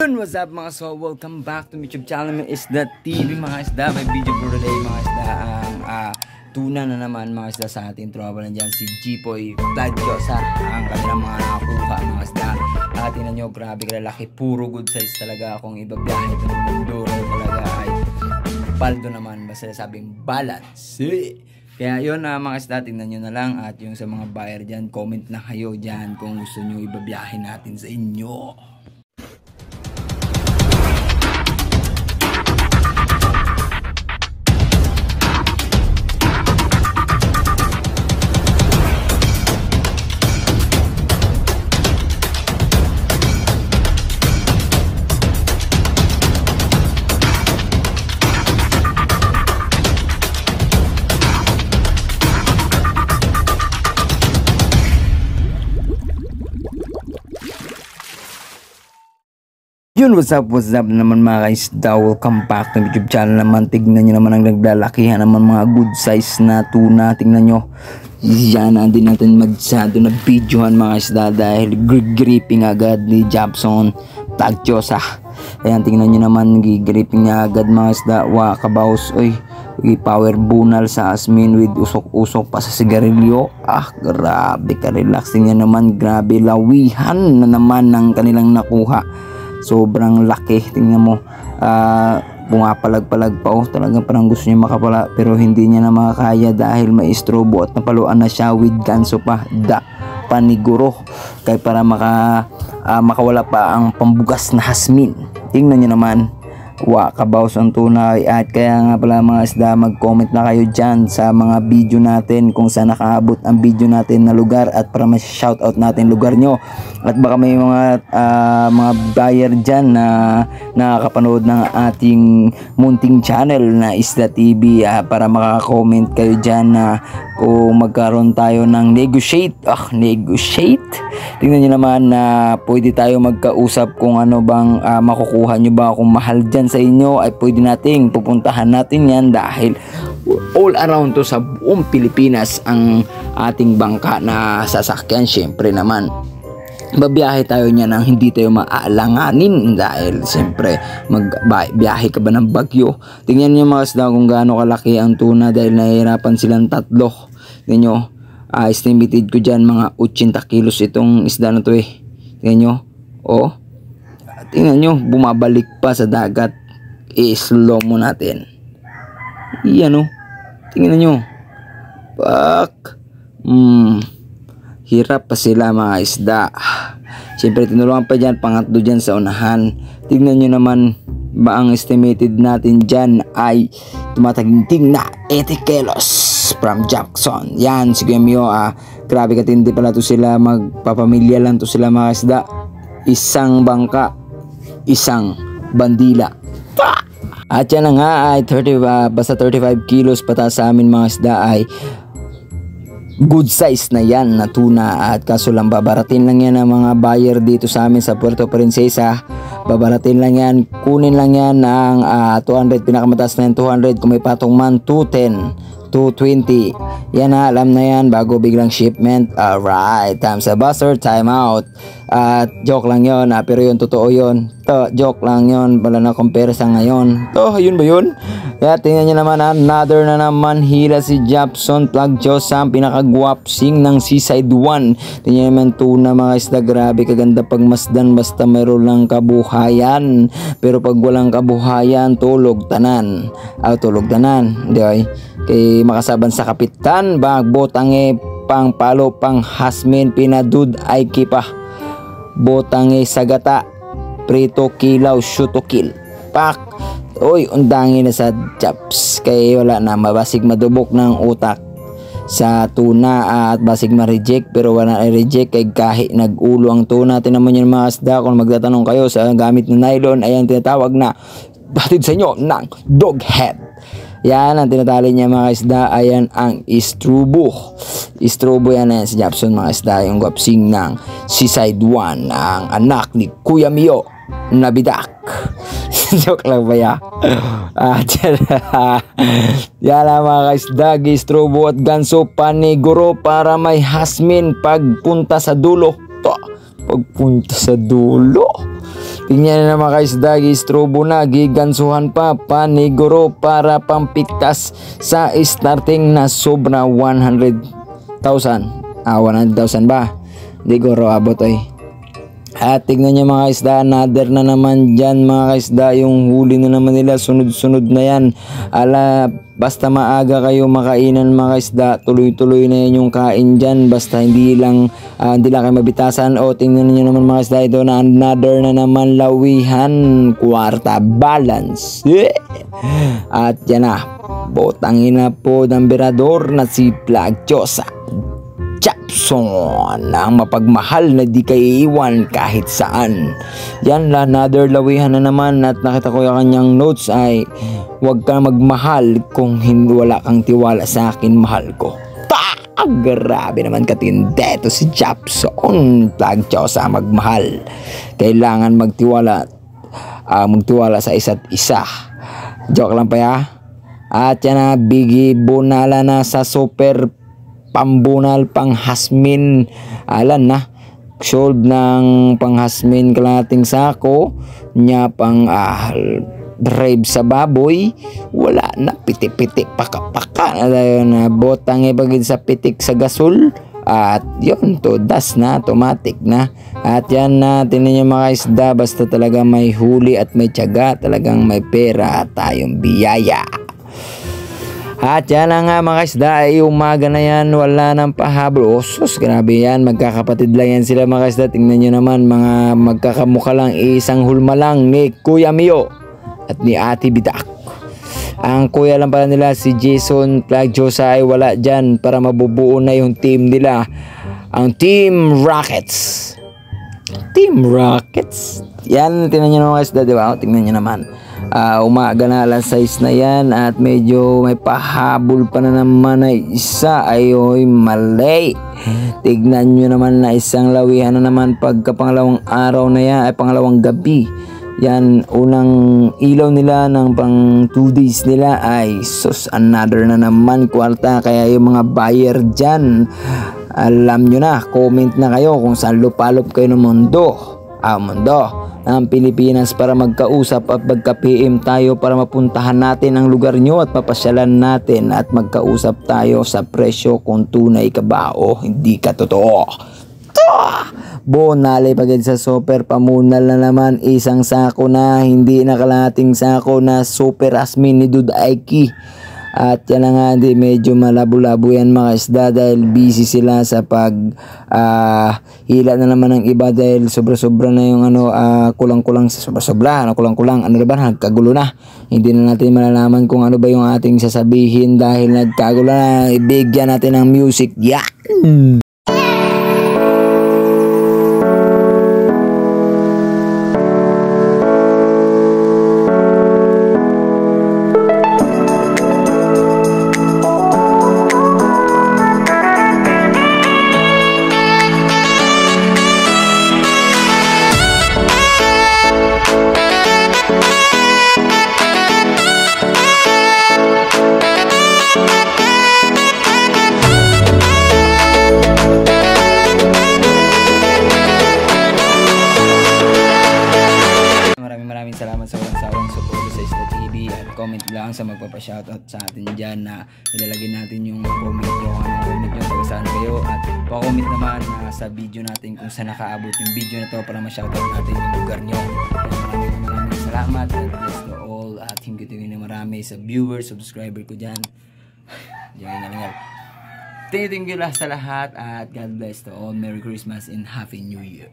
What's up mga so, welcome back to my YouTube channel, Isda TV mga isda. May video for today mga isda. Ang tuna na naman mga isda sa ating tropa na dyan, si Jipoy Plagyosa. Ang kanilang mga nakakuha mga isda. Tingnan nyo, grabe kalalaki, puro good size talaga. Kung ibabiyahin ito ng Mindoro talaga ay paldo naman, basta sabing balance. Kaya yun mga isda, tingnan nyo na lang. At yung sa mga buyer dyan, comment na kayo dyan kung gusto nyo ibabiyahin natin sa inyo. Yun, what's up naman mga isda, welcome back to YouTube channel naman. Tignan nyo naman ang naglalakihan naman mga good size na tuna. Tignan nyo, yan din natin magsado na videohan mga isda dahil gripping agad ni Japson Plagyosa. Ayan, tignan nyo naman, gripping niya agad mga isda. Kabaos, oy, power bunal sa asmin with usok-usok pa sa sigarilyo. Grabe ka relaxing niya naman, grabe lawihan na naman ng kanilang nakuha. Sobrang laki, tingnan mo, pumapalag-palag pa, talagang parang gusto niya makapala pero hindi niya na makakaya dahil may strobo at napaluan na siya with ganso pa, paniguro, kaya para makawala pa ang pambugas na hasmin. Tingnan niyo naman, kabaos ang tunay. At kaya nga pala mga isda, mag-comment na kayo dyan sa mga video natin kung saan nakaabot ang video natin na lugar at para ma-shoutout natin lugar nyo. At baka may mga buyer dyan na nakakapanood ng ating munting channel na Isda TV, para makaka-comment kayo dyan na kung magkaroon tayo ng negotiate. Tingnan nyo naman na pwede tayo magkausap kung ano bang makukuha nyo ba. Kung mahal dyan sa inyo ay pwede nating pupuntahan natin yan dahil all around to sa buong Pilipinas ang ating bangka na sasakyan. Syempre naman babiyahe tayo niya nang hindi tayo maalanganin dahil siyempre magbiyahe ka ba ng bagyo. Tingnan niyo mga isda kung gaano kalaki ang tuna dahil nahihirapan silang tatlo. Tingnan niyo, estimated ko dyan mga 80 kilos itong isda na to Tingnan niyo, tingnan nyo, bumabalik pa sa dagat. I-slow mo natin. Yan tingnan nyo. Hirap pa sila mga isda. Siyempre tinulungan pa dyan, pangatlo dyan sa unahan. Tingnan nyo naman ba ang estimated natin dyan ay tumataginting na 80 kilos from Jackson. Yan, sige Mio, grabe katindi pala to sila. Magpapamilya lang to sila mga isda. Isang bangka, isang bandila. At yan na nga ay basta 35 kilos pataas sa amin mga isda ay good size na yan na tuna. At kaso lang babaratin lang yan ng mga buyer dito sa amin sa Puerto Princesa. Babaratin lang yan, kunin lang yan ng 200, pinakamataas na yan 200, kung may patong man 210, 220. Yan alam na yan bago biglang shipment. Alright, time sa buzzer, time out. At joke lang yon, pero yun totoo yun. Joke lang yon, wala na compare sa ngayon. Yun ba yun? Kaya tingnan nyo naman, another na naman hila si Japson Plagyosa, ang pinakagwapsing ng Seaside 1. Tingnan naman tuna mga isda, grabe kaganda pagmasdan basta mayroon lang kabuhayan. Pero pag walang kabuhayan, tulog tanan. Tulog tanan. Kay makasaban sa kapitan, bagbotange pang palo pang hasmin pinadud ay kipa. Botange sagata, prito kilaw, shoot to kill. Pak! Undangi na sa chaps. Kaya wala na, mabasig madubok ng utak sa tuna at basig ma-reject. Pero wala na reject kay kahit nag-ulo ang tuna. Tinaman nyo mga isda, kung magtatanong kayo sa gamit ng nylon, ay ang tinatawag na batid sa inyo ng dog head. Yan ang tinatali niya mga isda. Ayan ang istrobo. Istrobo yan si Japson mga isda, yung gwapsing ng Seaside 1, ang anak ni Kuya Mio Nabidak. Joke lang ba ya? Yan ang mga isda, istrobo at ganso paniguro para may hasmin pagpunta sa dulo. Pagpunta sa dulo, Tingnan na naman kaisda, gistrobo na, gigansuhan pa, paniguro para pampiktas sa starting na sobra 100,000. 100,000 ba? Di guro abot ay. At tignan nyo mga kaisda, another na naman dyan mga kaisda, yung huli na naman nila, sunod-sunod na yan. Basta maaga kayo makainan mga kaisda, tuloy-tuloy na yan yung kain dyan, basta hindi lang kayo mabitasan. O tingnan nyo naman mga kaisda, ito na another na naman lawihan, kwarta balance. At yan na, botangin na po ng berador na si Plagchosa Japson, ang mapagmahal na di kayo iiwan kahit saan. Yan, another lawihan na naman. At nakita ko yung kanyang notes ay huwag kang magmahal kung wala kang tiwala sa akin, mahal ko. Grabe naman katindi ito si Japson Plagchosa, magmahal. Kailangan magtiwala sa isa't isa. Joke lang pa ya. At yan na, bigi bunala na sa super pambunal panghasmin. Alan na, sold ng panghasmin kalating sako nya pang drive sa baboy, wala na, piti-piti paka-paka na botang ibagid sa pitik sa gasol. At yun, to das na, automatic na. At yan na, tinan nyo mga isda, basta talaga may huli at may tiyaga, talagang may pera at tayong biyaya. At yan na nga mga isda, ay umaga na yan, wala nang pahabol. Sus, grabe yan, magkakapatid lang yan sila mga isda. Tingnan nyo naman, mga magkakamukha lang, isang hulma lang ni Kuya Mio at ni Ate Bidak. Ang kuya lang pala nila si Jason Plagchosa ay wala dyan para mabubuo na yung team nila, ang Team Rockets. Team Rockets. Yan, tingnan nyo naman mga isda, diba? Tingnan nyo naman. Umaga na alas 6 na yan at medyo may pahabol pa na naman na isa. Ayoy, mali. Tignan nyo naman na isang lawihan na naman pagka pangalawang araw na yan, ay pangalawang gabi. Yan, unang ilaw nila ng pang 2 days nila ay sus, another na naman kwarta. Kaya yung mga buyer dyan, alam nyo na, comment na kayo kung saan lupalop kayo ng mundo ng Pilipinas para magkausap at magka-PM tayo para mapuntahan natin ang lugar nyo at papasyalan natin at magkausap tayo sa presyo kung tunay ka ba o hindi ka totoo. Bonalay pagad sa super pamunal na naman, isang sako na, hindi na kalahating sako na super asmin ni Dude Aiki. At yan na nga, hindi, medyo malabo-labo yan mga isda dahil busy sila sa pag hila na naman ng iba dahil sobra-sobra na yung kulang-kulang sa sobra-sobra, kulang-kulang, ano ba, nagkagulo na. Hindi na natin malalaman kung ano ba yung ating sasabihin dahil nagkagulo na. Ibigyan natin ng music. Yan! Maraming salamat sa walang sawang suporta sa Isla TV at comment lang sa magpapashoutout sa atin dyan na ilalagay natin yung comment nyo, anong comment nyo, taga saan kayo, at pa-comment naman sa video natin kung saan nakaabot yung video na to para ma-shoutout natin yung lugar nyo. Maraming salamat and bless to all at hingga tingin na marami sa viewers, subscriber ko dyan. Thank you sa lahat at God bless to all. Merry Christmas and Happy New Year.